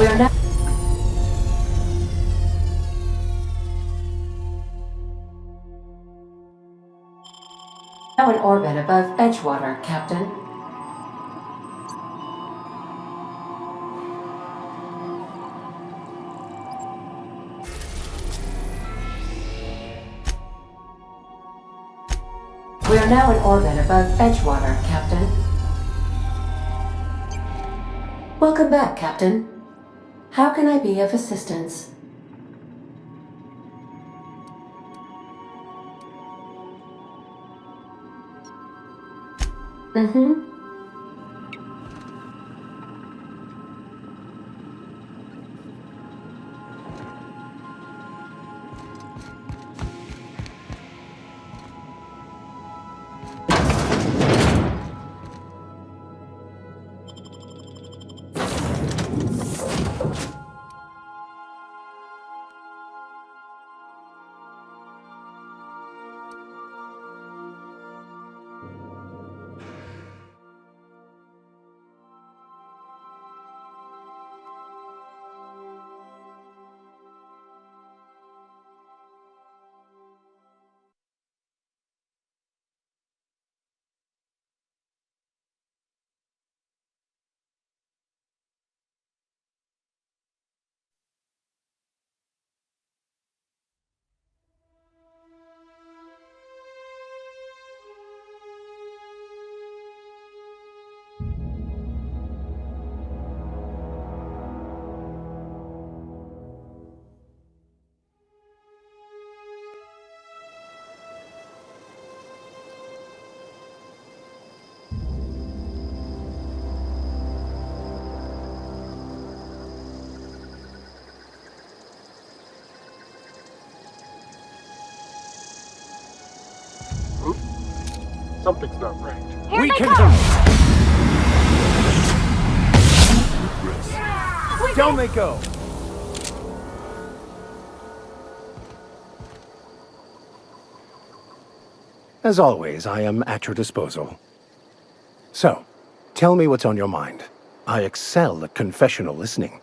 We are now in orbit above Edgewater, Captain. We are now in orbit above Edgewater, Captain. Welcome back, Captain. How can I be of assistance? Mm-hmm. Something's not right. Here We they can come! Down they go! As always, I am at your disposal. So, tell me what's on your mind. I excel at confessional listening.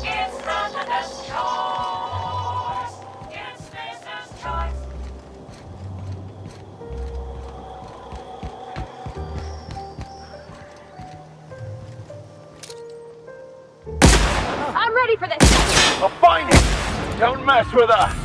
It's President's choice! It's Space's choice! I'm ready for this! I'll find it! Don't mess with us!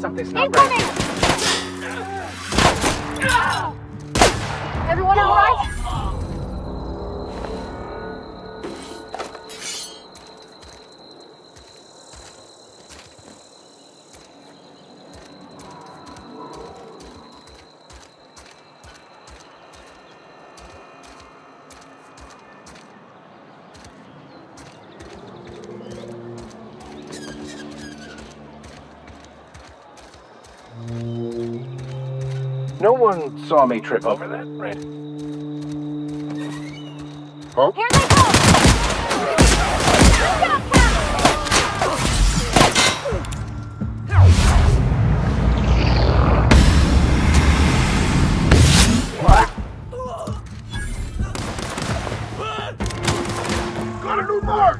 Something's not right. Incoming! Everyone all right? No one saw me trip over that bridge. Oh? Here they come! Get up, Cap! Got a new mark!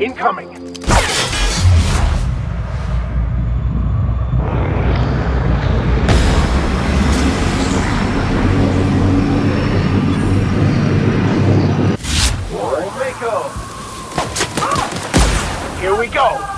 Incoming! Mako! Here we go!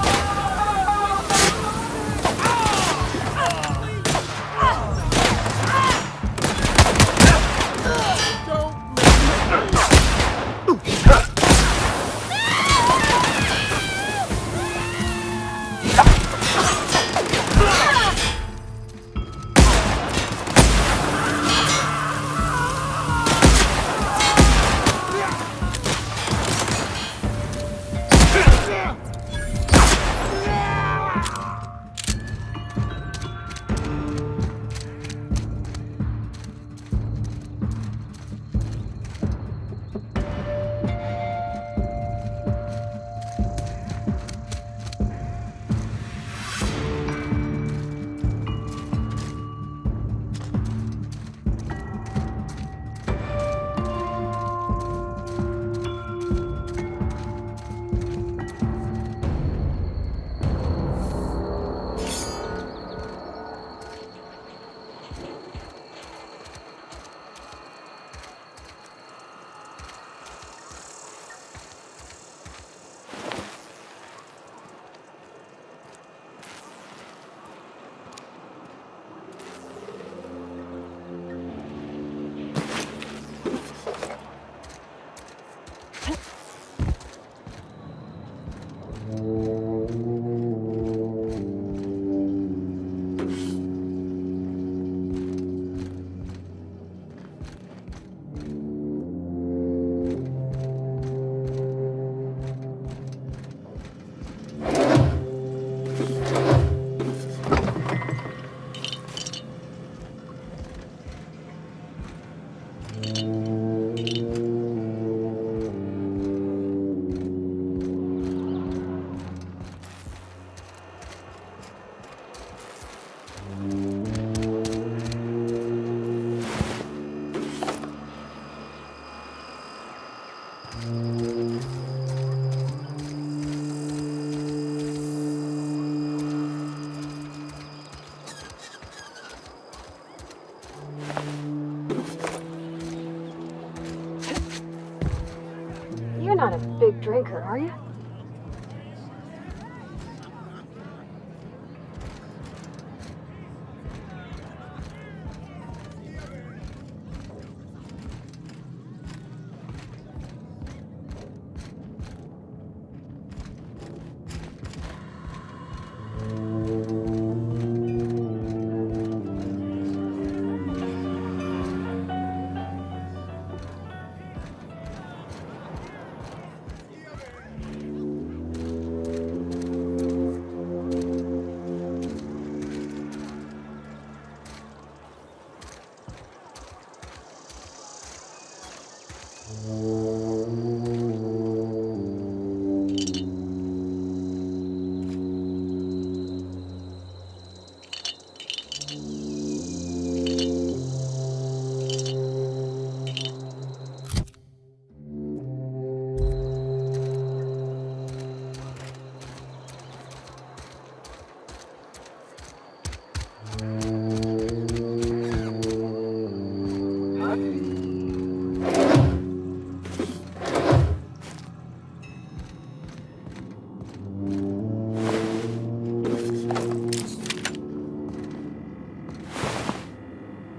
You're not a big drinker, are you?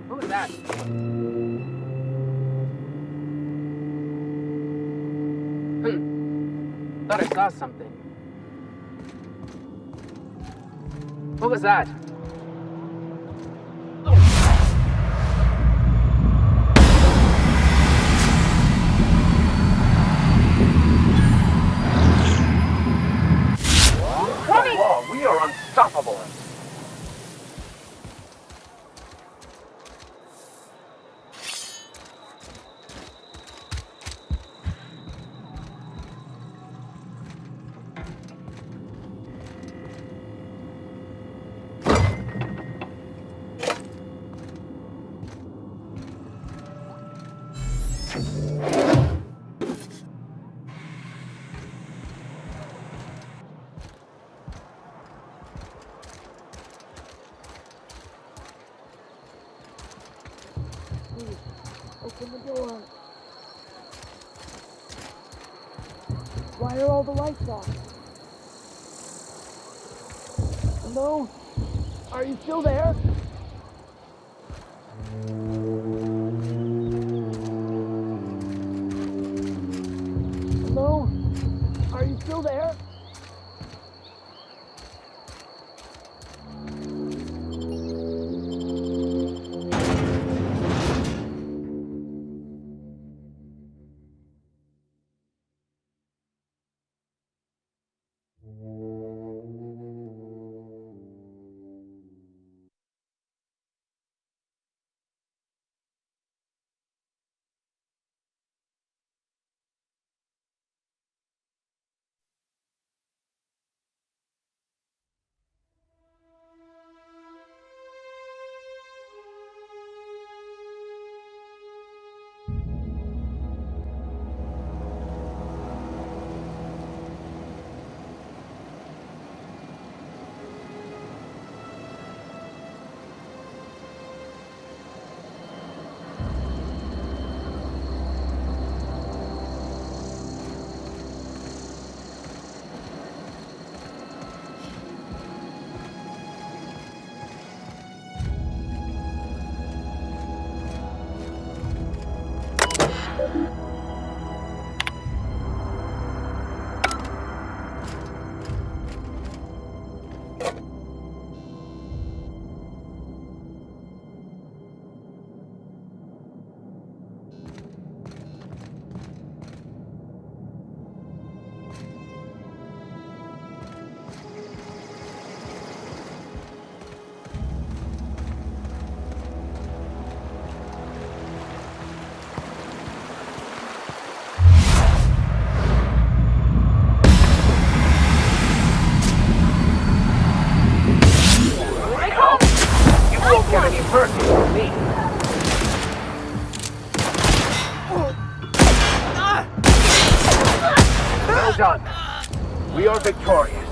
What was that? Thought I saw something. What was that? Whoa, we are unstoppable. Why are all the lights off? Hello? Are you still there? Hello? Are you still there? You won't get any mercy from me. Well done. We are victorious.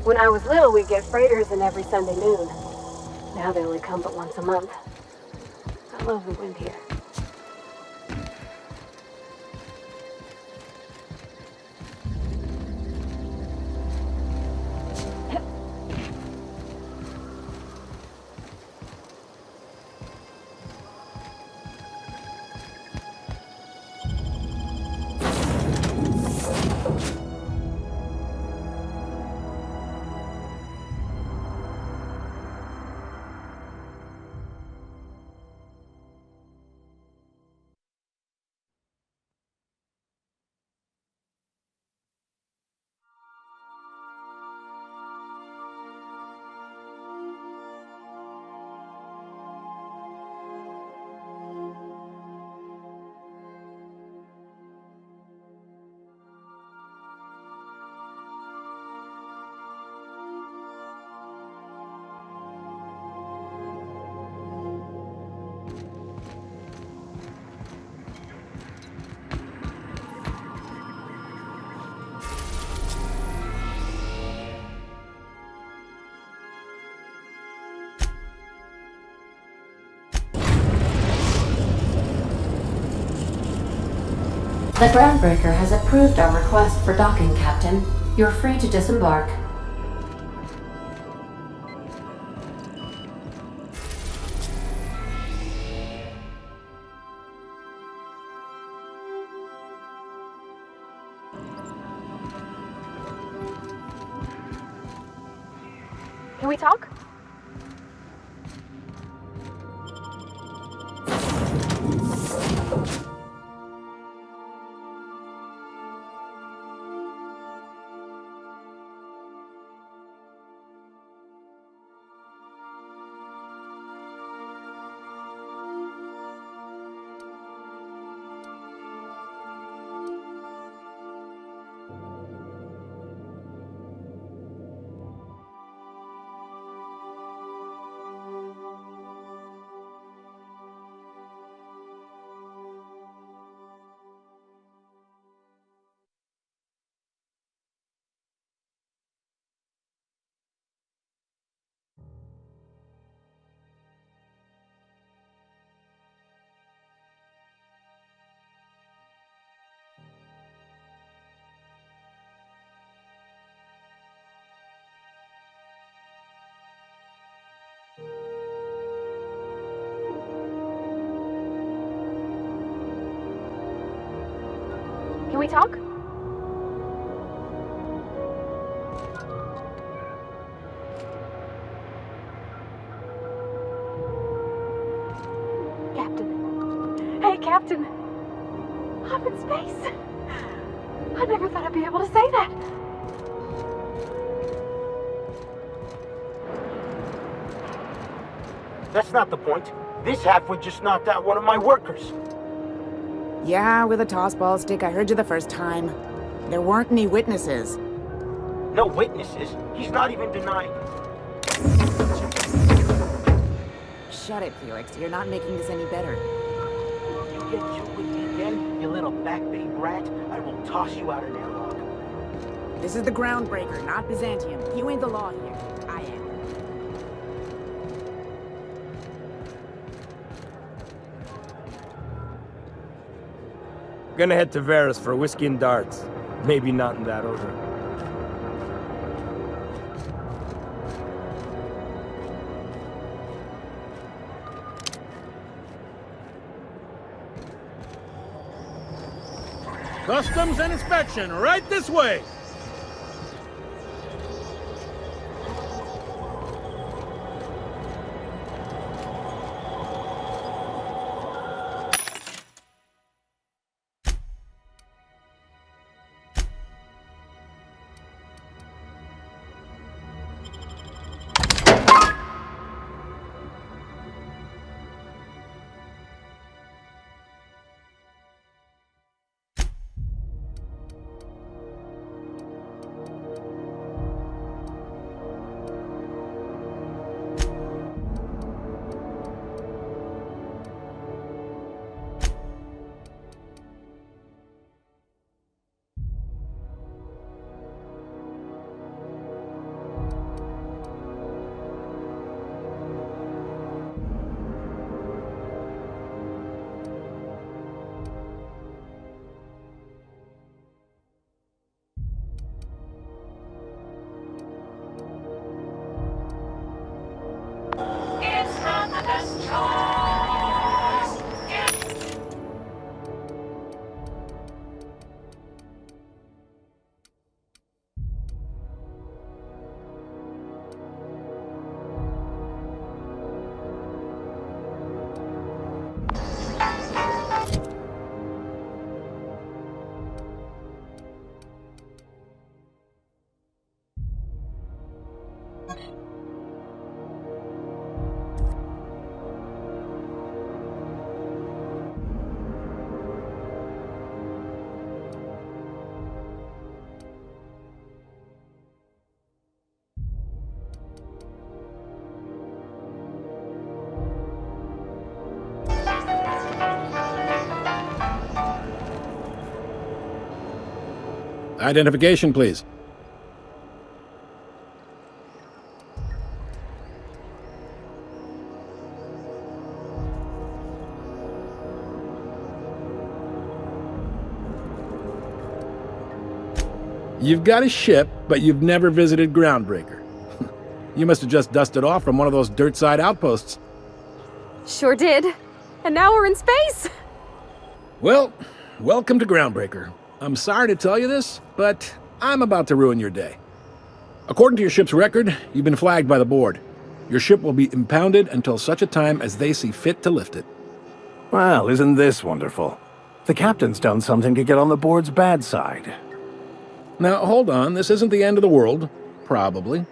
When I was little, we'd get freighters in every Sunday noon. Now they only come but once a month. I love the wind here. The Groundbreaker has approved our request for docking, Captain. You're free to disembark. Can we talk? Can we talk? Captain. Hey, Captain. I'm in space. I never thought I'd be able to say that. That's not the point. This halfwit just knocked out one of my workers. Yeah, with a tossball stick. I heard you the first time. There weren't any witnesses. No witnesses. He's not even denying. Shut it, Felix. You're not making this any better. You get chewed with me again, you little backbait brat, I will toss you out an airlock. This is the Groundbreaker, not Byzantium. You ain't the law here. I am. Gonna head to Varus for whiskey and darts. Maybe not in that order. Customs and inspection, right this way! Identification, please. You've got a ship, but you've never visited Groundbreaker. You must have just dusted off from one of those dirt-side outposts. Sure did. And now we're in space! Well, welcome to Groundbreaker. I'm sorry to tell you this, but I'm about to ruin your day. According to your ship's record, you've been flagged by the board. Your ship will be impounded until such a time as they see fit to lift it. Well, isn't this wonderful? The captain's done something to get on the board's bad side. Now, hold on. This isn't the end of the world. Probably.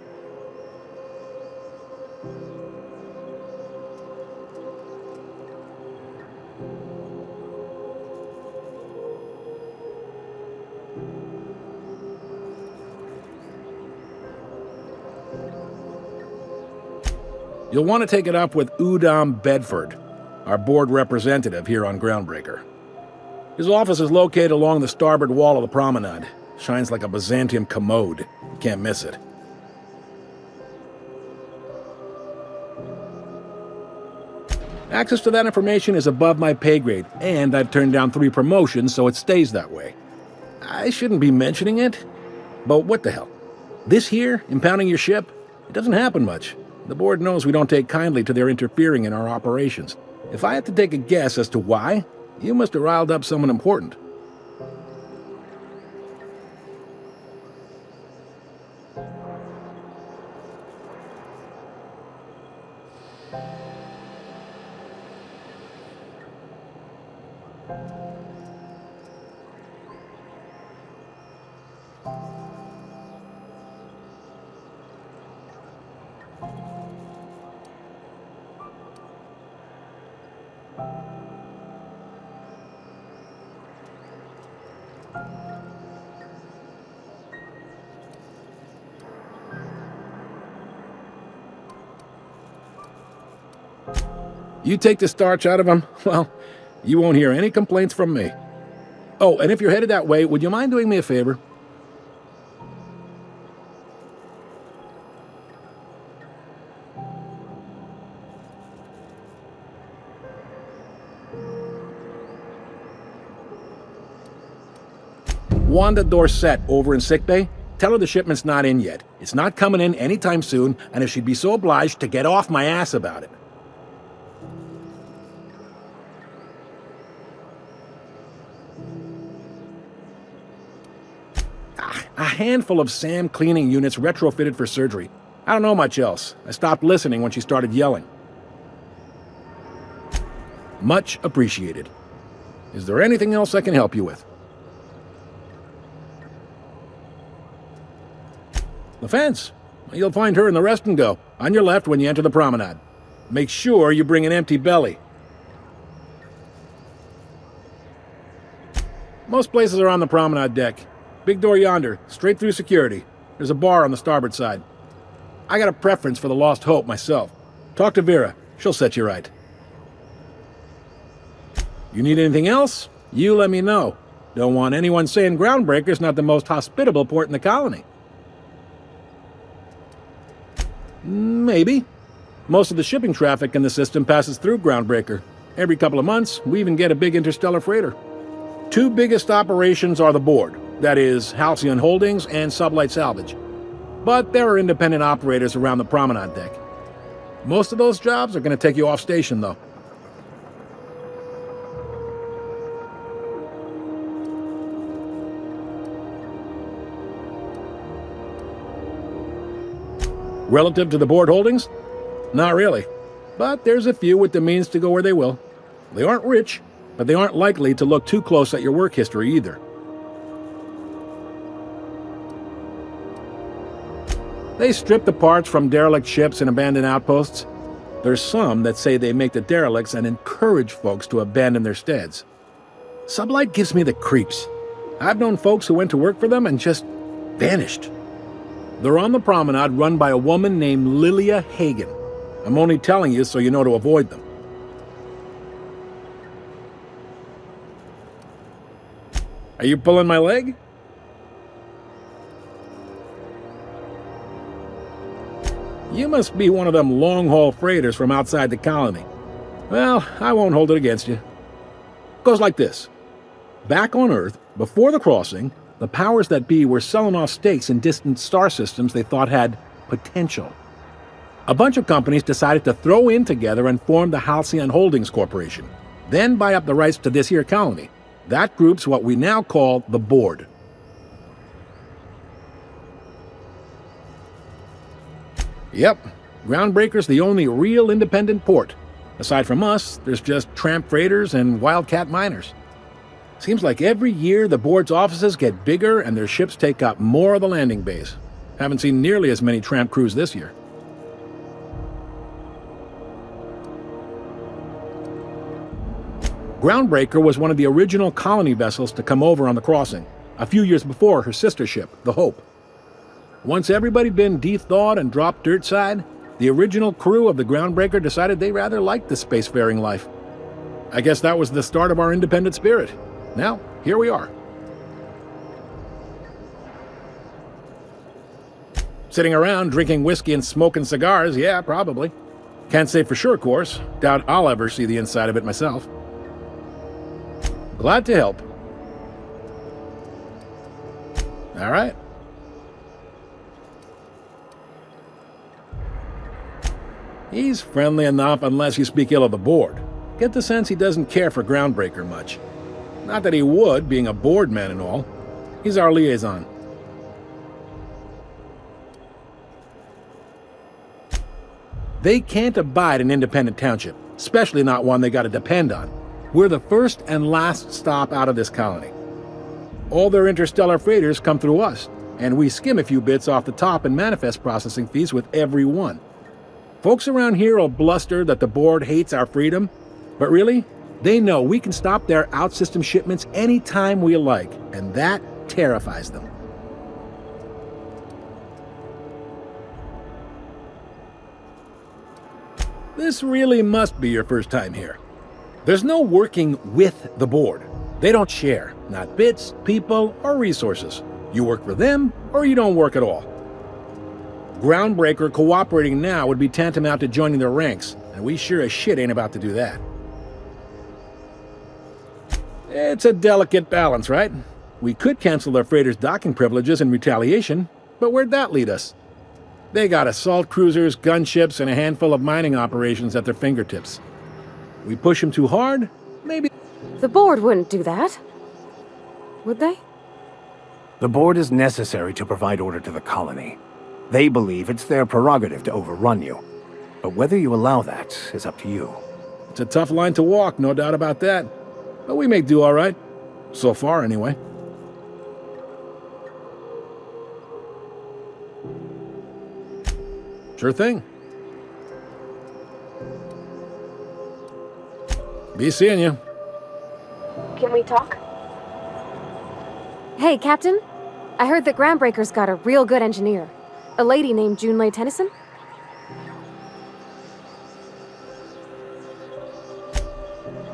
You'll want to take it up with Udom Bedford, our board representative here on Groundbreaker. His office is located along the starboard wall of the promenade. Shines like a Byzantium commode. You can't miss it. Access to that information is above my pay grade, and I've turned down 3 promotions, so it stays that way. I shouldn't be mentioning it, but what the hell? This here, impounding your ship, it doesn't happen much. The board knows we don't take kindly to their interfering in our operations. If I had to take a guess as to why, you must have riled up someone important. You take the starch out of them, well, you won't hear any complaints from me. Oh, and if you're headed that way, would you mind doing me a favor? Wanda Dorset over in sickbay, tell her the shipment's not in yet. It's not coming in anytime soon, and if she'd be so obliged to get off my ass about it. A handful of SAM cleaning units retrofitted for surgery. I don't know much else. I stopped listening when she started yelling. Much appreciated. Is there anything else I can help you with? The fence. You'll find her in the rest and go, on your left when you enter the promenade. Make sure you bring an empty belly. Most places are on the promenade deck. Big door yonder, straight through security. There's a bar on the starboard side. I got a preference for the Lost Hope myself. Talk to Vera. She'll set you right. You need anything else? You let me know. Don't want anyone saying Groundbreaker's not the most hospitable port in the colony. Maybe. Most of the shipping traffic in the system passes through Groundbreaker. Every couple of months, we even get a big interstellar freighter. 2 biggest operations are the board. That is, Halcyon Holdings and Sublight Salvage. But there are independent operators around the promenade deck. Most of those jobs are going to take you off station, though. Relative to the board holdings? Not really. But there's a few with the means to go where they will. They aren't rich, but they aren't likely to look too close at your work history either. They strip the parts from derelict ships and abandoned outposts. There's some that say they make the derelicts and encourage folks to abandon their steads. Sublight gives me the creeps. I've known folks who went to work for them and just vanished. They're on the promenade run by a woman named Lilia Hagen. I'm only telling you so you know to avoid them. Are you pulling my leg? You must be one of them long-haul freighters from outside the colony. Well, I won't hold it against you. Goes like this. Back on Earth, before the crossing, the powers that be were selling off stakes in distant star systems they thought had potential. A bunch of companies decided to throw in together and form the Halcyon Holdings Corporation, then buy up the rights to this here colony. That group's what we now call the Board. Yep, Groundbreaker's the only real independent port. Aside from us, there's just tramp freighters and wildcat miners. Seems like every year the Board's offices get bigger and their ships take up more of the landing bays. Haven't seen nearly as many tramp crews this year. Groundbreaker was one of the original colony vessels to come over on the crossing, a few years before her sister ship, the Hope. Once everybody'd been de-thawed and dropped dirt side, the original crew of the Groundbreaker decided they rather liked the spacefaring life. I guess that was the start of our independent spirit. Now, here we are. Sitting around drinking whiskey and smoking cigars, yeah, probably. Can't say for sure, of course. Doubt I'll ever see the inside of it myself. Glad to help. All right. He's friendly enough unless you speak ill of the Board. Get the sense he doesn't care for Groundbreaker much. Not that he would, being a board man and all. He's our liaison. They can't abide an independent township, especially not one they gotta depend on. We're the first and last stop out of this colony. All their interstellar freighters come through us, and we skim a few bits off the top in manifest processing fees with every one. Folks around here will bluster that the Board hates our freedom, but really, they know we can stop their out-system shipments anytime we like, and that terrifies them. This really must be your first time here. There's no working with the Board. They don't share, not bits, people, or resources. You work for them, or you don't work at all. Groundbreaker cooperating now would be tantamount to joining their ranks, and we sure as shit ain't about to do that. It's a delicate balance, right? We could cancel their freighters' docking privileges in retaliation, but where'd that lead us? They got assault cruisers, gunships, and a handful of mining operations at their fingertips. We push them too hard, maybe... The Board wouldn't do that. Would they? The Board is necessary to provide order to the colony. They believe it's their prerogative to overrun you. But whether you allow that is up to you. It's a tough line to walk, no doubt about that. But we make do all right. So far, anyway. Sure thing. Be seeing you. Can we talk? Hey, Captain. I heard that Groundbreaker's got a real good engineer. A lady named Junlei Tennyson?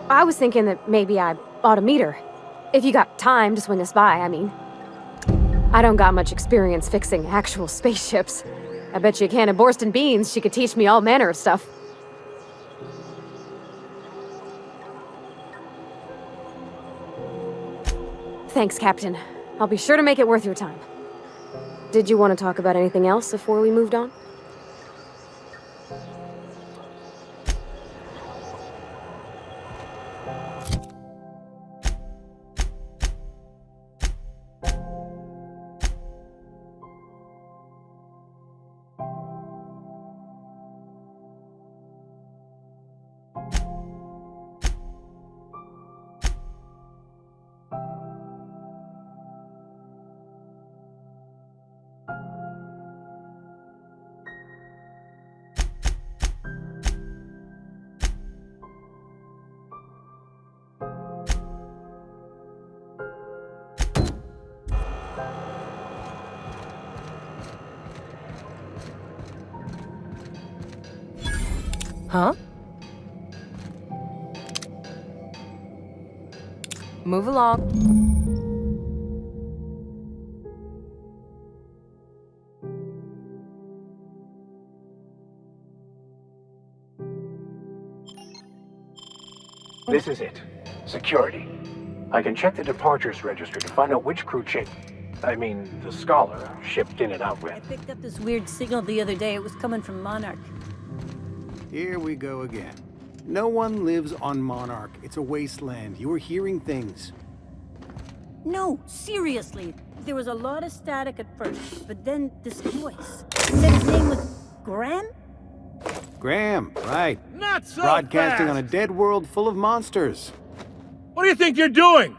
I was thinking that maybe I ought to meet her. If you got time to swing us by, I mean. I don't got much experience fixing actual spaceships. I bet you a can of Borston beans she could teach me all manner of stuff. Thanks, Captain. I'll be sure to make it worth your time. Did you want to talk about anything else before we moved on? Huh? Move along. This is it. Security. I can check the departures register to find out which crew the Scholar, shipped in and out I with. picked up this weird signal the other day. It was coming from Monarch. Here we go again. No one lives on Monarch. It's a wasteland. You were hearing things. No, seriously. There was a lot of static at first, but then this voice said his name was Graham? Graham, right. Not so Broadcasting fast! on a dead world full of monsters. What do you think you're doing?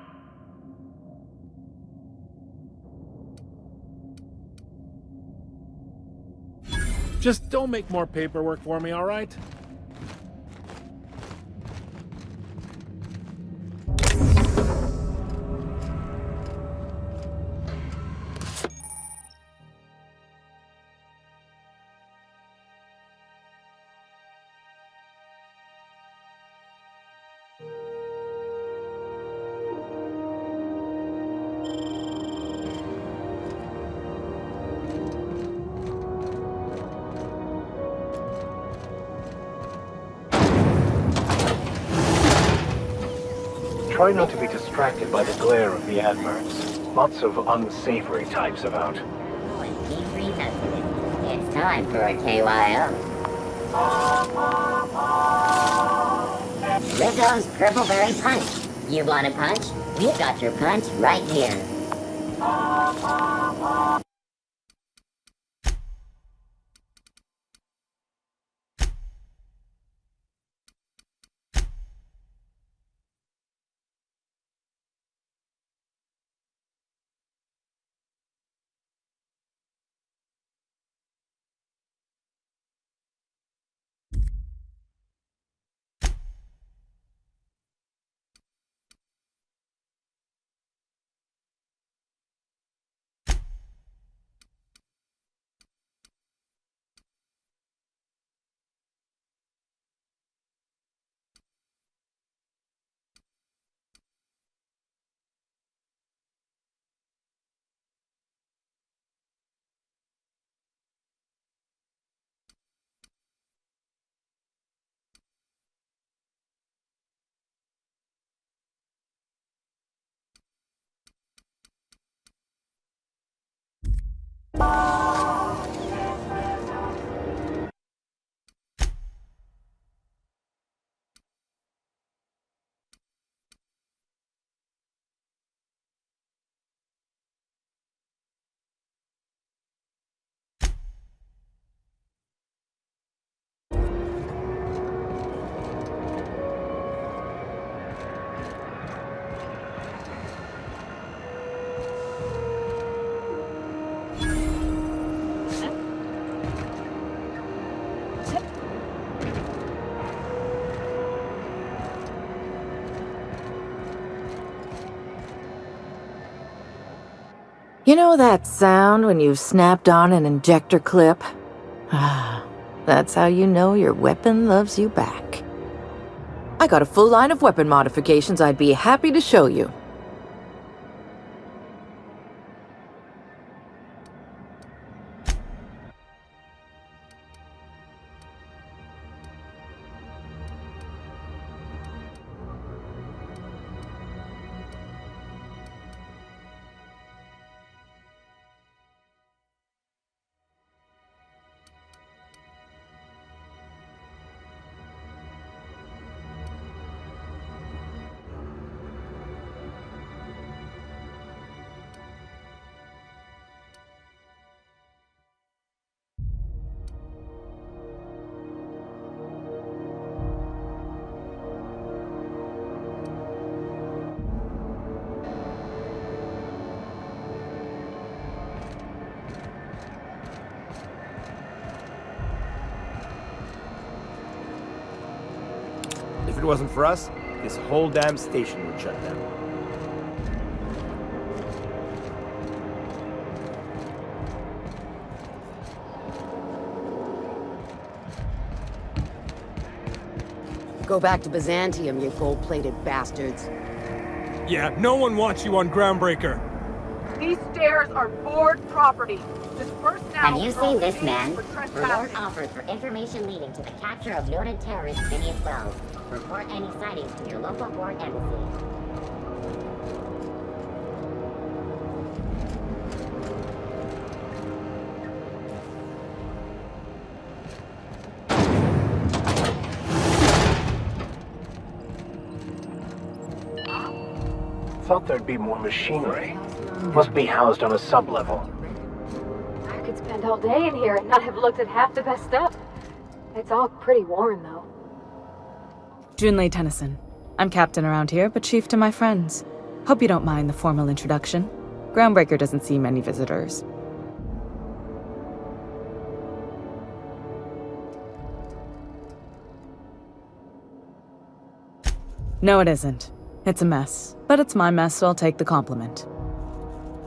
Just don't make more paperwork for me, all right? Try not to be distracted by the glare of the adverts. Lots of unsavory types about. It's time for a KYO. Rizzo's Purpleberry Punch. You want a punch? We've got your punch right here. You know that sound when you've snapped on an injector clip? Ah, that's how you know your weapon loves you back. I got a full line of weapon modifications I'd be happy to show you. If it wasn't for us, this whole damn station would shut down. Go back to Byzantium, you gold-plated bastards. Yeah, no one wants you on Groundbreaker. These stairs are board property. Disperse now. Have you seen this man? For Reward trespassing. offered for information leading to the capture of noted terrorist Phineas Wells. Report any sightings to your local board embassy. Thought there'd be more machinery. Must be housed on a sub-level. I could spend all day in here and not have looked at half the best stuff. It's all pretty worn, though. Junlei Tennyson. I'm captain around here, but chief to my friends. Hope you don't mind the formal introduction. Groundbreaker doesn't see many visitors. No, it isn't. It's a mess. But it's my mess, so I'll take the compliment.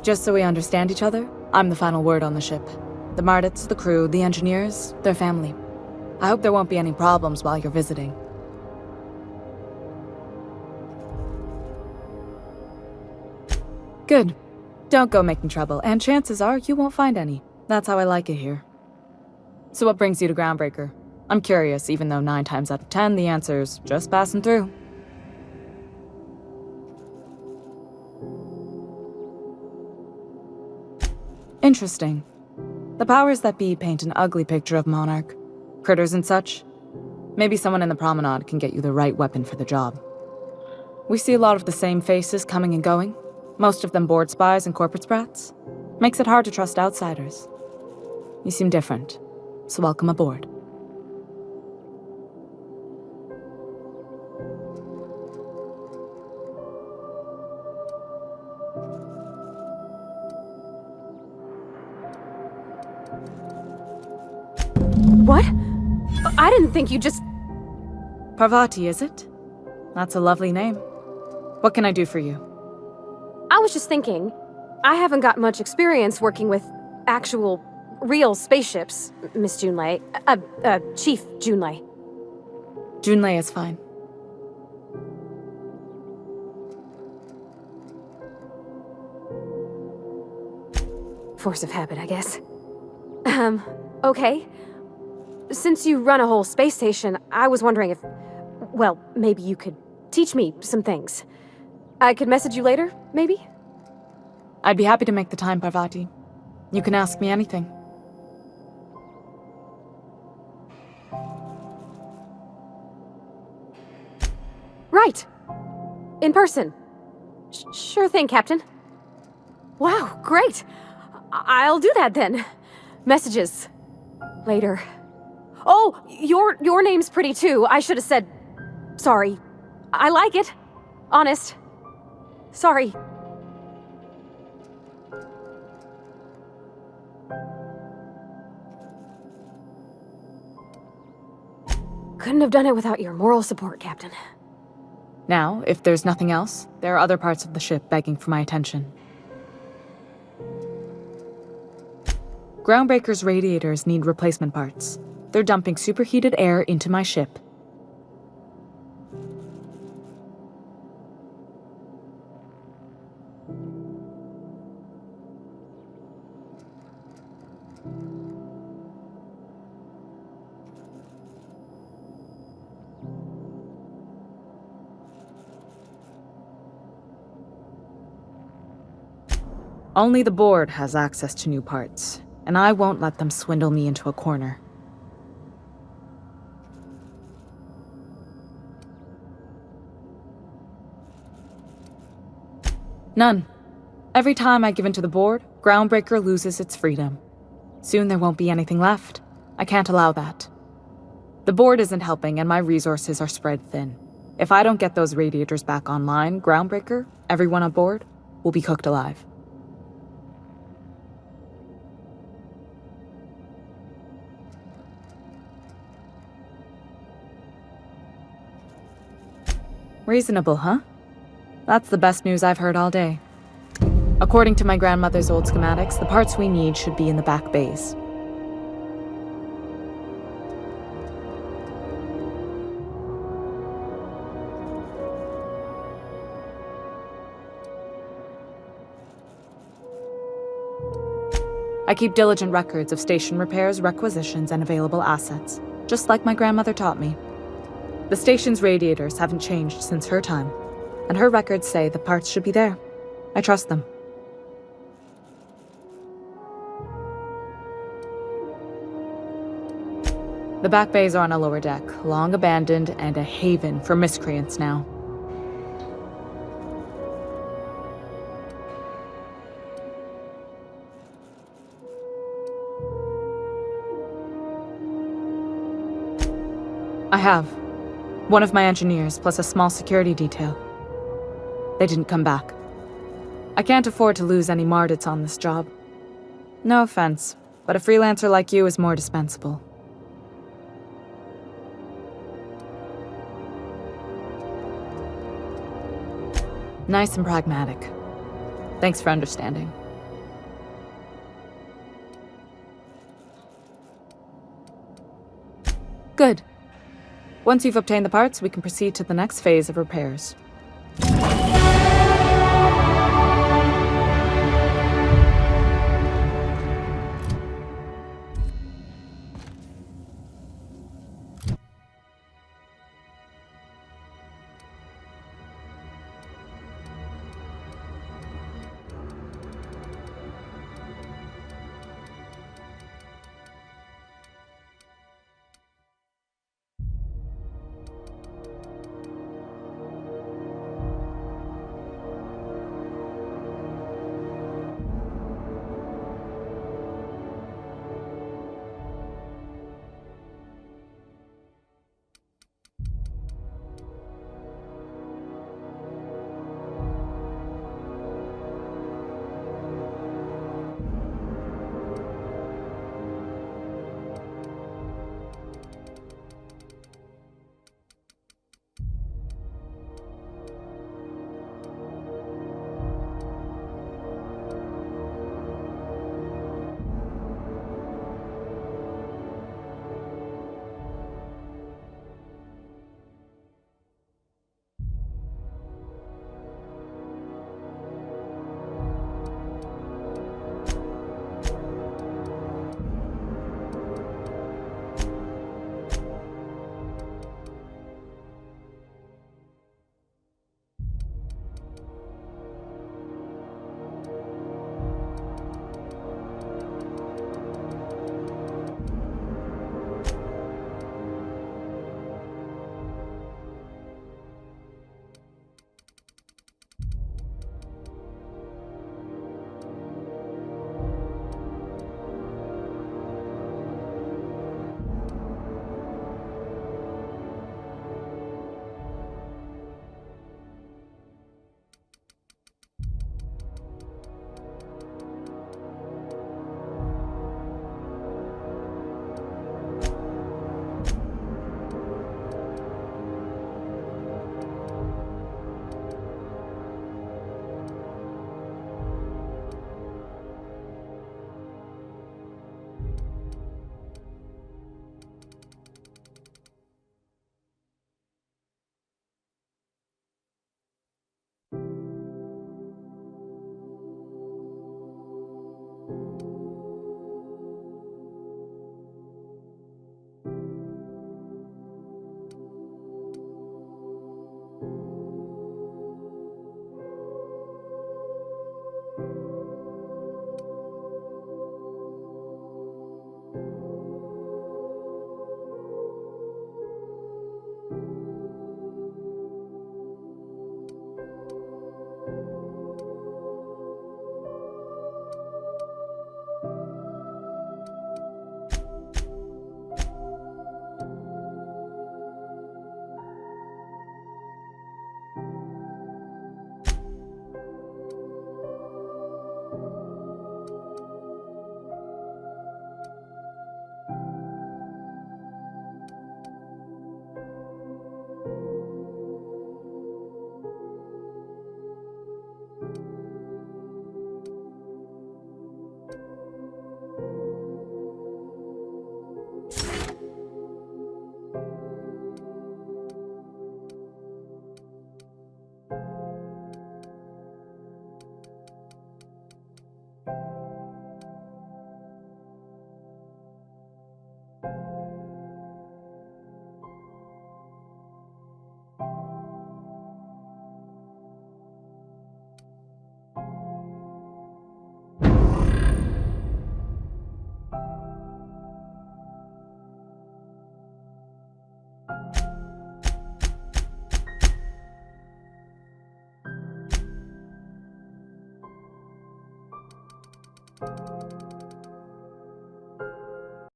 Just so we understand each other, I'm the final word on the ship. The Mardits, the crew, the engineers, their family. I hope there won't be any problems while you're visiting. Good. Don't go making trouble, and chances are you won't find any. That's how I like it here. So what brings you to Groundbreaker? I'm curious, even though 9 times out of 10 the answer's just passing through. Interesting. The powers that be paint an ugly picture of Monarch. Critters and such. Maybe someone in the promenade can get you the right weapon for the job. We see a lot of the same faces coming and going. Most of them board spies and corporate sprats. Makes it hard to trust outsiders. You seem different, so welcome aboard. What? I didn't think you just... Parvati, is it? That's a lovely name. What can I do for you? I was just thinking, I haven't got much experience working with actual, real spaceships, Miss Junlei. Chief Junlei. Junlei is fine. Force of habit, I guess. Okay. Since you run a whole space station, I was wondering if... Well, maybe you could teach me some things. I could message you later, maybe? I'd be happy to make the time, Parvati. You can ask me anything. Right. In person. Sure thing, Captain. Wow, great. I'll do that then. Messages. Later. Oh, your name's pretty too. I should have said... Sorry. I like it. Honest. Sorry. Couldn't have done it without your moral support, Captain. Now, if there's nothing else, there are other parts of the ship begging for my attention. Groundbreaker's radiators need replacement parts. They're dumping superheated air into my ship. Only the board has access to new parts, and I won't let them swindle me into a corner. None. Every time I give in to the board, Groundbreaker loses its freedom. Soon there won't be anything left. I can't allow that. The board isn't helping, and my resources are spread thin. If I don't get those radiators back online, Groundbreaker, everyone on board, will be cooked alive. Reasonable, huh? That's the best news I've heard all day. According to my grandmother's old schematics, the parts we need should be in the back bays. I keep diligent records of station repairs, requisitions, and available assets, just like my grandmother taught me. The station's radiators haven't changed since her time, and her records say the parts should be there. I trust them. The back bays are on a lower deck, long abandoned and a haven for miscreants now. I have. One of my engineers, plus a small security detail. They didn't come back. I can't afford to lose any Mardits on this job. No offense, but a freelancer like you is more dispensable. Nice and pragmatic. Thanks for understanding. Good. Once you've obtained the parts, we can proceed to the next phase of repairs.